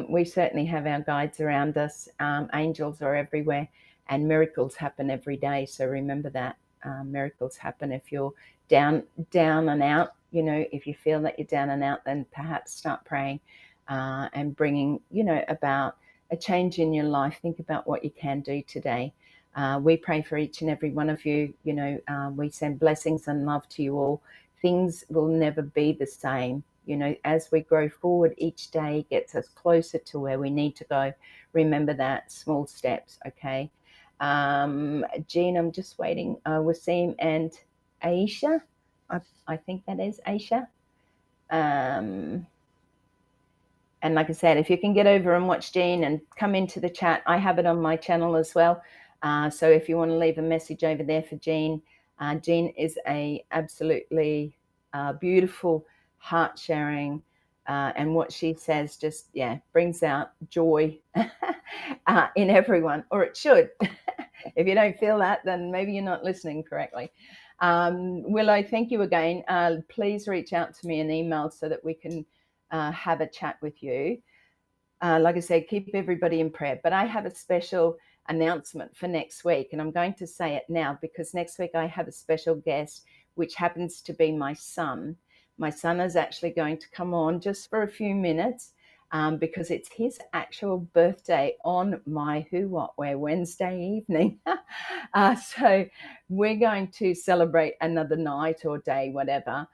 We certainly have our guides around us. Angels are everywhere, and miracles happen every day. So remember that. Miracles happen if you're down and out. You know, if you feel that you're down and out, then perhaps start praying and bringing, about a change in your life. Think about what you can do today. We pray for each and every one of you. We send blessings and love to you all. Things will never be the same. As we grow forward, each day gets us closer to where we need to go. Remember that, small steps, okay? Jean, I'm just waiting. Wasim and Aisha, I think that is Aisha. And like I said, if you can get over and watch Jean and come into the chat, I have it on my channel as well. So if you want to leave a message over there for Jean, Jean is a absolutely beautiful, heart-sharing, and what she says just, brings out joy in everyone, or it should. If you don't feel that, then maybe you're not listening correctly. Willow, thank you again. Please reach out to me in email so that we can have a chat with you. Like I said, keep everybody in prayer. But I have a special announcement for next week, and I'm going to say it now because next week I have a special guest, which happens to be my son. My son is actually going to come on just for a few minutes because it's his actual birthday on my Who, What, Where Wednesday evening. So we're going to celebrate another night or day, whatever.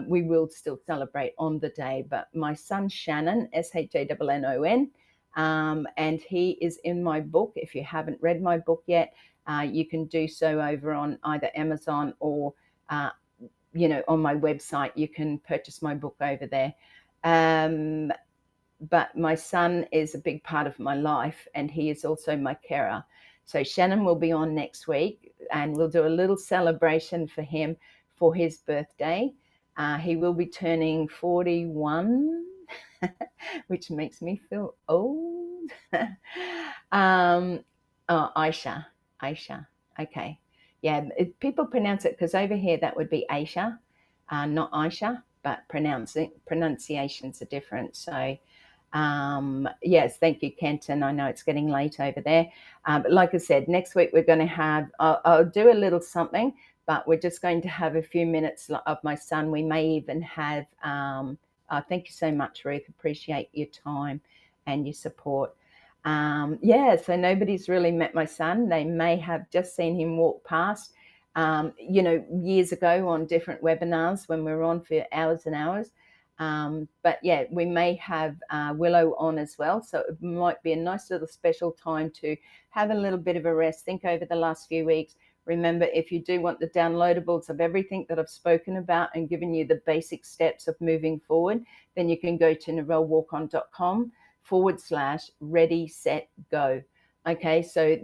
We will still celebrate on the day, but my son Shannon, Shannon, and he is in my book. If you haven't read my book yet, you can do so over on either Amazon or, on my website. You can purchase my book over there. But my son is a big part of my life, and he is also my carer. So Shannon will be on next week, and we'll do a little celebration for him for his birthday. He will be turning 41, which makes me feel old. Aisha. Okay. Yeah, people pronounce it, because over here that would be Aisha, not Aisha, but pronunciations are different. So, yes, thank you, Kenton. I know it's getting late over there. But like I said, next week we're going to have, I'll do a little something, but we're just going to have a few minutes of my son. We may even have, thank you so much, Ruth. Appreciate your time and your support. So nobody's really met my son. They may have just seen him walk past, years ago on different webinars when we were on for hours and hours. But yeah, we may have Willow on as well. So it might be a nice little special time to have a little bit of a rest, think over the last few weeks, Remember, if you do want the downloadables of everything that I've spoken about and given you the basic steps of moving forward, then you can go to narellewarcon.com/ready, set, go. Okay, so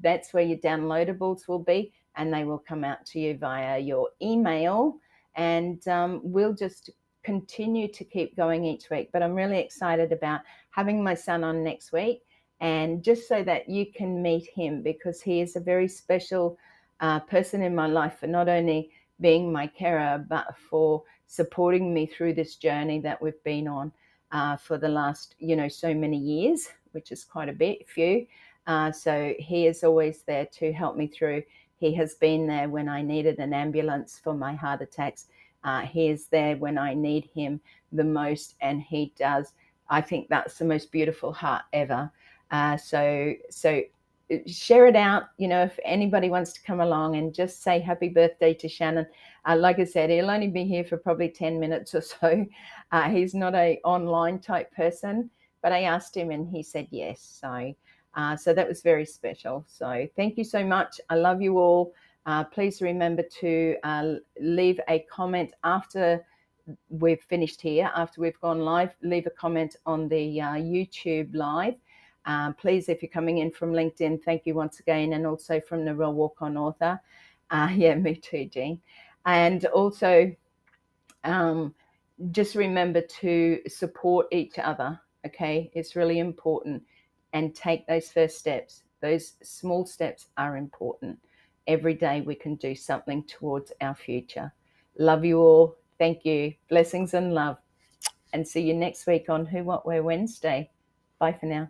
that's where your downloadables will be, and they will come out to you via your email, and we'll just continue to keep going each week. But I'm really excited about having my son on next week, and just so that you can meet him, because he is a very special person in my life, for not only being my carer, but for supporting me through this journey that we've been on for the last, so many years, which is quite a few. So he is always there to help me through. He has been there when I needed an ambulance for my heart attacks. He is there when I need him the most, and he does. I think that's the most beautiful heart ever. So share it out, if anybody wants to come along and just say happy birthday to Shannon. Like I said, he'll only be here for probably 10 minutes or so. He's not a online type person, but I asked him and he said yes. So that was very special. So thank you so much. I love you all. Please remember to leave a comment after we've finished here, after we've gone live. Leave a comment on the YouTube live. Please, if you're coming in from LinkedIn, thank you once again, and also from Narelle Warcon author. Yeah, me too, Jean. And also, just remember to support each other, okay? It's really important, and take those first steps. Those small steps are important. Every day we can do something towards our future. Love you all. Thank you. Blessings and love. And see you next week on Who, What, Where Wednesday. Bye for now.